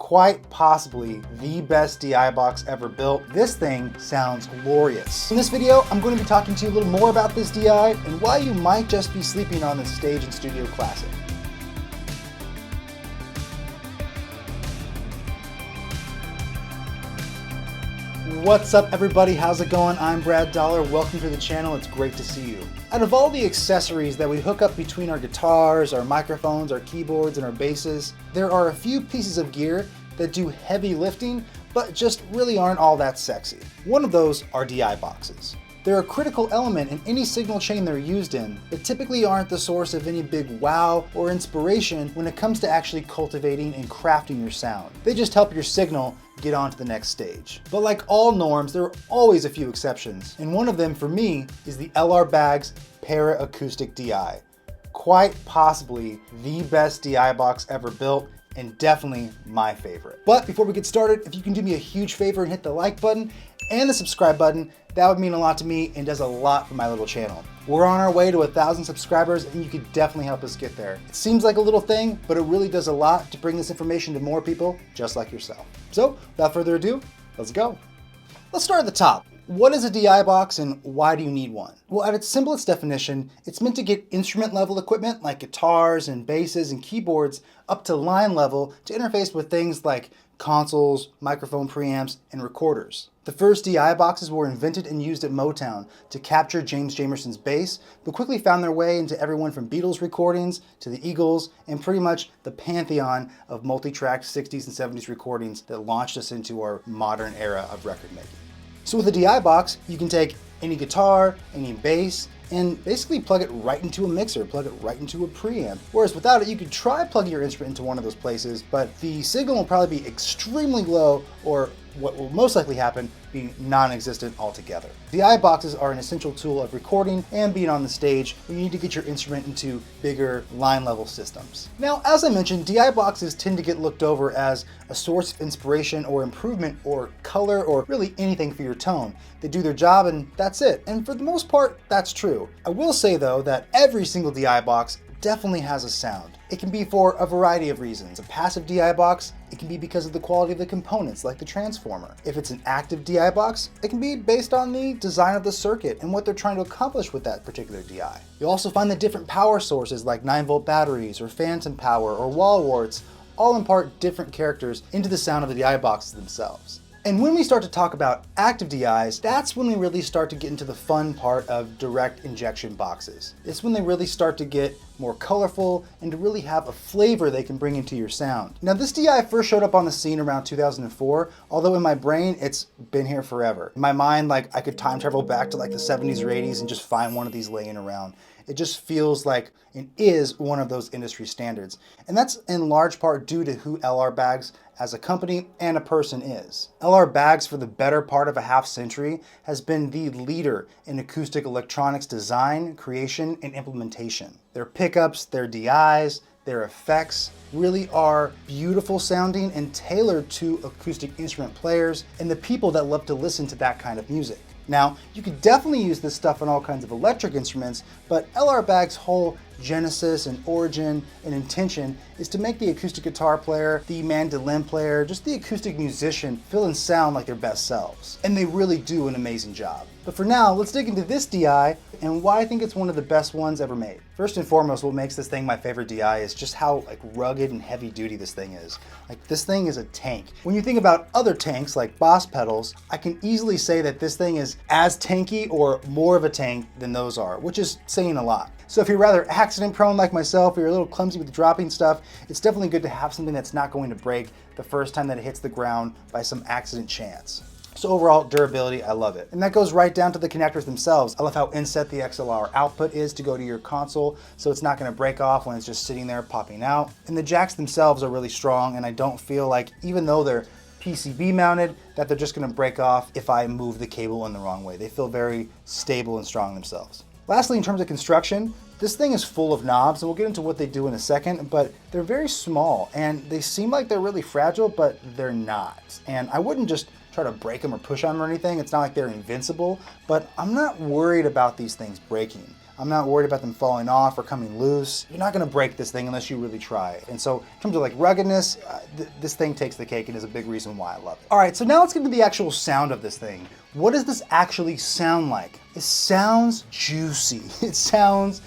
quite possibly the best DI box ever built. This thing sounds glorious. In this video, I'm going to be talking to you a little more about this DI and why you might just be sleeping on this Stage and Studio Classic. What's up everybody, how's it going? I'm Brad Dollar, welcome to the channel, it's great to see you. Out of all the accessories that we hook up between our guitars, our microphones, our keyboards, and our basses, there are a few pieces of gear that do heavy lifting, but just really aren't all that sexy. One of those are DI boxes. They're a critical element in any signal chain they're used in, but typically aren't the source of any big wow or inspiration when it comes to actually cultivating and crafting your sound. They just help your signal get on to the next stage. But like all norms, there are always a few exceptions, and one of them for me is the LR Baggs Para Acoustic DI. Quite possibly the best DI box ever built, and definitely my favorite. But before we get started, if you can do me a huge favor and hit the like button and the subscribe button, that would mean a lot to me and does a lot for my little channel. We're on our way to 1,000 subscribers and you could definitely help us get there. It seems like a little thing, but it really does a lot to bring this information to more people just like yourself. So without further ado, let's go. Let's start at the top. What is a DI box and why do you need one? Well, at its simplest definition, it's meant to get instrument level equipment like guitars and basses and keyboards up to line level to interface with things like consoles, microphone preamps, and recorders. The first DI boxes were invented and used at Motown to capture James Jamerson's bass, but quickly found their way into everyone from Beatles recordings to the Eagles and pretty much the pantheon of multi-tracked 60s and 70s recordings that launched us into our modern era of record making. So with a DI box, you can take any guitar, any bass, and basically plug it right into a mixer, plug it right into a preamp. Whereas without it, you could try plugging your instrument into one of those places, but the signal will probably be extremely low, or what will most likely happen, being non-existent altogether. DI boxes are an essential tool of recording and being on the stage when you need to get your instrument into bigger line level systems. Now, as I mentioned, DI boxes tend to get looked over as a source of inspiration or improvement or color or really anything for your tone. They do their job and that's it. And for the most part, that's true. I will say though that every single DI box definitely has a sound. It can be for a variety of reasons. A passive DI box, it can be because of the quality of the components, like the transformer. If it's an active DI box, it can be based on the design of the circuit and what they're trying to accomplish with that particular DI. You'll also find the different power sources like 9-volt batteries or phantom power or wall warts all impart different characters into the sound of the DI boxes themselves. And when we start to talk about active DIs, that's when we really start to get into the fun part of direct injection boxes. It's when they really start to get more colorful and to really have a flavor they can bring into your sound. Now this DI first showed up on the scene around 2004, although in my brain, it's been here forever. In my mind, like I could time travel back to like the 70s or 80s and just find one of these laying around. It just feels like it is one of those industry standards. And that's in large part due to who LR Baggs as a company and a person is. LR Baggs for the better part of a half century has been the leader in acoustic electronics design, creation, and implementation. Their pickups, their DIs, their effects really are beautiful sounding and tailored to acoustic instrument players and the people that love to listen to that kind of music. Now, you could definitely use this stuff on all kinds of electric instruments, but LR Baggs' whole genesis and origin and intention is to make the acoustic guitar player, the mandolin player, just the acoustic musician feel and sound like their best selves. And they really do an amazing job. But for now, let's dig into this DI and why I think it's one of the best ones ever made. First and foremost, what makes this thing my favorite DI is just how like rugged and heavy duty this thing is. Like this thing is a tank. When you think about other tanks like Boss pedals, I can easily say that this thing is as tanky or more of a tank than those are, which is saying a lot. So if you're rather accident prone like myself, or you're a little clumsy with dropping stuff, it's definitely good to have something that's not going to break the first time that it hits the ground by some accident chance. So overall durability, I love it. And that goes right down to the connectors themselves. I love how inset the XLR output is to go to your console, so it's not gonna break off when it's just sitting there popping out. And the jacks themselves are really strong, and I don't feel like, even though they're PCB mounted, that they're just gonna break off if I move the cable in the wrong way. They feel very stable and strong themselves. Lastly, in terms of construction, this thing is full of knobs, and we'll get into what they do in a second, but they're very small, and they seem like they're really fragile, but they're not. And I wouldn't just try to break them or push on them or anything. It's not like they're invincible, but I'm not worried about these things breaking. I'm not worried about them falling off or coming loose. You're not gonna break this thing unless you really try. And so in terms of like ruggedness, this thing takes the cake and is a big reason why I love it. All right, so now let's get into the actual sound of this thing. What does this actually sound like? It sounds juicy. It sounds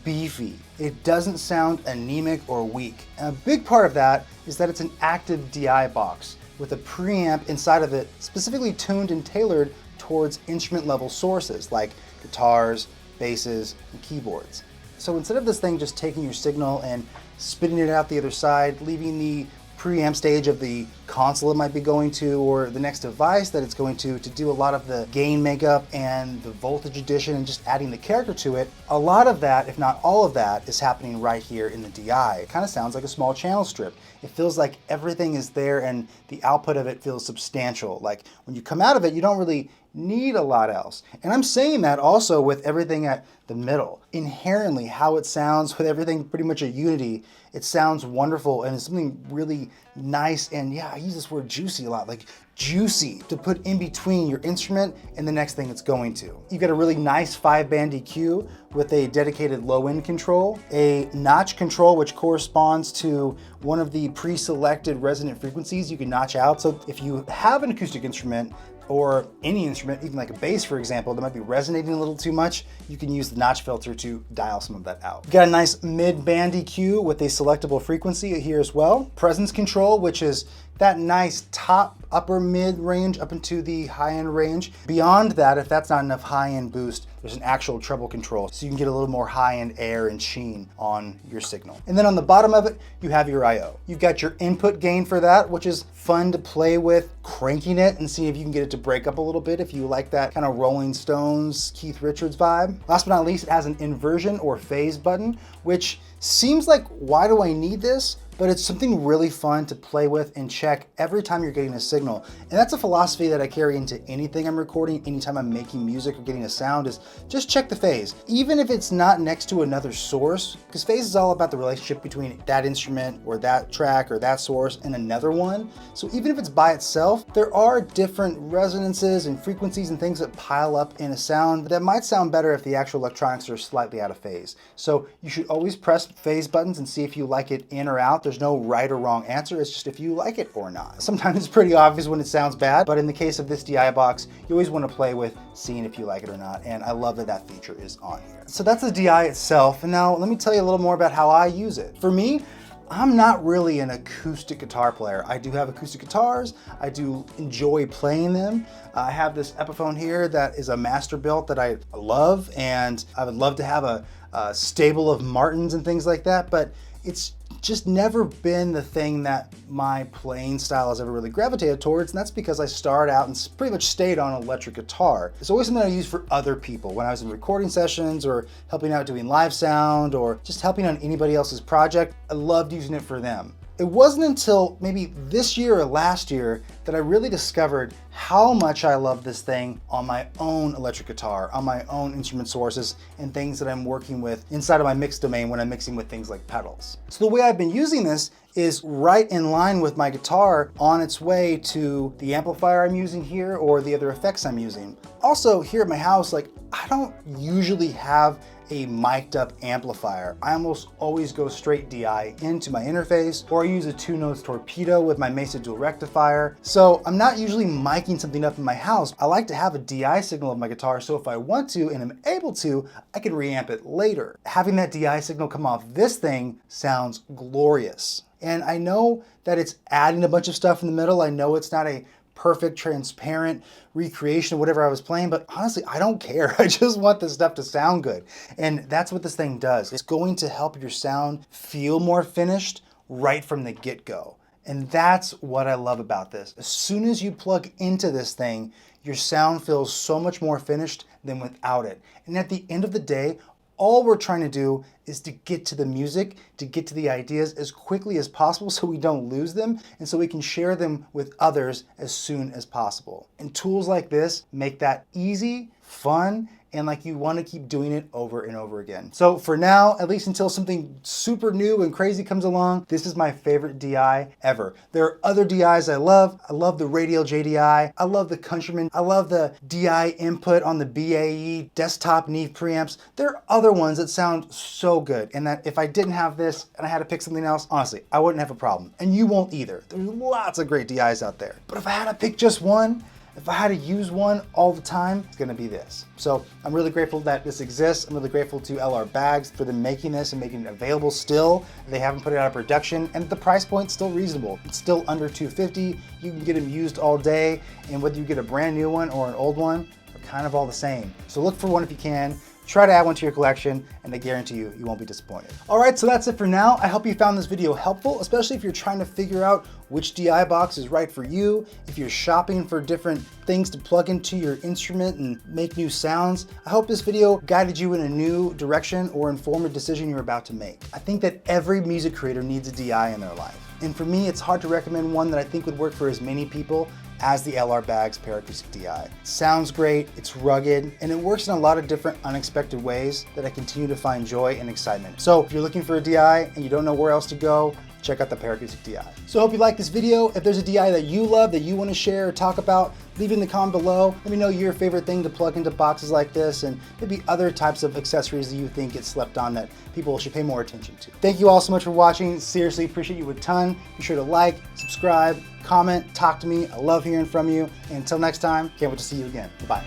beefy. It doesn't sound anemic or weak. And a big part of that is that it's an active DI box with a preamp inside of it specifically tuned and tailored towards instrument level sources like guitars, basses, and keyboards. So instead of this thing just taking your signal and spitting it out the other side, leaving the preamp stage of the console it might be going to or the next device that it's going to do a lot of the gain makeup and the voltage addition and just adding the character to it, a lot of that, if not all of that, is happening right here in the DI. It kind of sounds like a small channel strip. It feels like everything is there and the output of it feels substantial. Like when you come out of it, you don't really need a lot else. And I'm saying that also with everything at the middle. Inherently, how it sounds with everything pretty much a unity, it sounds wonderful and it's something really nice. And yeah, I use this word juicy a lot, like juicy to put in between your instrument and the next thing it's going to. You've got a really nice 5-band EQ with a dedicated low end control, a notch control which corresponds to one of the pre-selected resonant frequencies you can notch out. So if you have an acoustic instrument or any instrument, even like a bass, for example, that might be resonating a little too much, you can use the notch filter to dial some of that out. You've got a nice mid-band EQ with a selectable frequency here as well. Presence control, which is that nice top, upper mid range up into the high end range. Beyond that, if that's not enough high end boost, there's an actual treble control, so you can get a little more high end air and sheen on your signal. And then on the bottom of it, you have your I/O. You've got your input gain for that, which is fun to play with, cranking it and see if you can get it to break up a little bit if you like that kind of Rolling Stones, Keith Richards vibe. Last but not least, it has an inversion or phase button, which seems like, why do I need this? But it's something really fun to play with and check every time you're getting a signal. And that's a philosophy that I carry into anything I'm recording, anytime I'm making music or getting a sound, is just check the phase. Even if it's not next to another source, because phase is all about the relationship between that instrument or that track or that source and another one. So even if it's by itself, there are different resonances and frequencies and things that pile up in a sound that might sound better if the actual electronics are slightly out of phase. So you should always press phase buttons and see if you like it in or out. There's no right or wrong answer, it's just if you like it or not. Sometimes it's pretty obvious when it sounds bad, but in the case of this DI box, you always want to play with seeing if you like it or not, and I love that that feature is on here. So that's the DI itself, and now let me tell you a little more about how I use it. For me, I'm not really an acoustic guitar player. I do have acoustic guitars. I do enjoy playing them. I have this Epiphone here that is a master built that I love, and I would love to have a stable of Martins and things like that, but it's just never been the thing that my playing style has ever really gravitated towards, and that's because I started out and pretty much stayed on electric guitar. It's always something I use for other people when I was in recording sessions or helping out doing live sound or just helping on anybody else's project. I loved using it for them. It wasn't until maybe this year or last year that I really discovered how much I love this thing on my own electric guitar, on my own instrument sources, and things that I'm working with inside of my mix domain when I'm mixing with things like pedals. So the way I've been using this is right in line with my guitar on its way to the amplifier I'm using here or the other effects I'm using. Also here at my house, like I don't usually have a mic'd up amplifier. I almost always go straight DI into my interface, or I use a 2-notes torpedo with my Mesa dual rectifier. So I'm not usually micing something up in my house. I like to have a DI signal of my guitar, so if I want to and am able to, I can reamp it later. Having that DI signal come off this thing sounds glorious. And I know that it's adding a bunch of stuff in the middle. I know it's not a perfect, transparent recreation of whatever I was playing, but honestly, I don't care. I just want this stuff to sound good. And that's what this thing does. It's going to help your sound feel more finished right from the get-go. And that's what I love about this. As soon as you plug into this thing, your sound feels so much more finished than without it. And at the end of the day, all we're trying to do is to get to the music, to get to the ideas as quickly as possible so we don't lose them and so we can share them with others as soon as possible. And tools like this make that easy, fun, and like you want to keep doing it over and over again. So for now, at least until something super new and crazy comes along, this is my favorite DI ever. There are other DIs I love. I love the Radial JDI. I love the Countryman. I love the DI input on the BAE desktop Neve preamps. There are other ones that sound so good, and that if I didn't have this and I had to pick something else, honestly, I wouldn't have a problem. And you won't either. There's lots of great DIs out there. But if I had to pick just one, if I had to use one all the time, it's gonna be this. So I'm really grateful that this exists. I'm really grateful to LR Baggs for them making this and making it available still. They haven't put it out of production, and the price point's still reasonable. It's still under $250. You can get them used all day, and whether you get a brand new one or an old one, they're kind of all the same. So look for one if you can. Try to add one to your collection, and I guarantee you, you won't be disappointed. All right, so that's it for now. I hope you found this video helpful, especially if you're trying to figure out which DI box is right for you, if you're shopping for different things to plug into your instrument and make new sounds. I hope this video guided you in a new direction or informed a decision you're about to make. I think that every music creator needs a DI in their life. And for me, it's hard to recommend one that I think would work for as many people as the LR Baggs Para Acoustic DI. Sounds great, it's rugged, and it works in a lot of different unexpected ways that I continue to find joy and excitement. So if you're looking for a DI and you don't know where else to go, check out the Para Acoustic DI. So I hope you like this video. If there's a DI that you love, that you want to share or talk about, leave it in the comment below. Let me know your favorite thing to plug into boxes like this, and maybe other types of accessories that you think get slept on that people should pay more attention to. Thank you all so much for watching. Seriously, appreciate you a ton. Be sure to like, subscribe, comment, talk to me. I love hearing from you. And until next time, can't wait to see you again. Bye.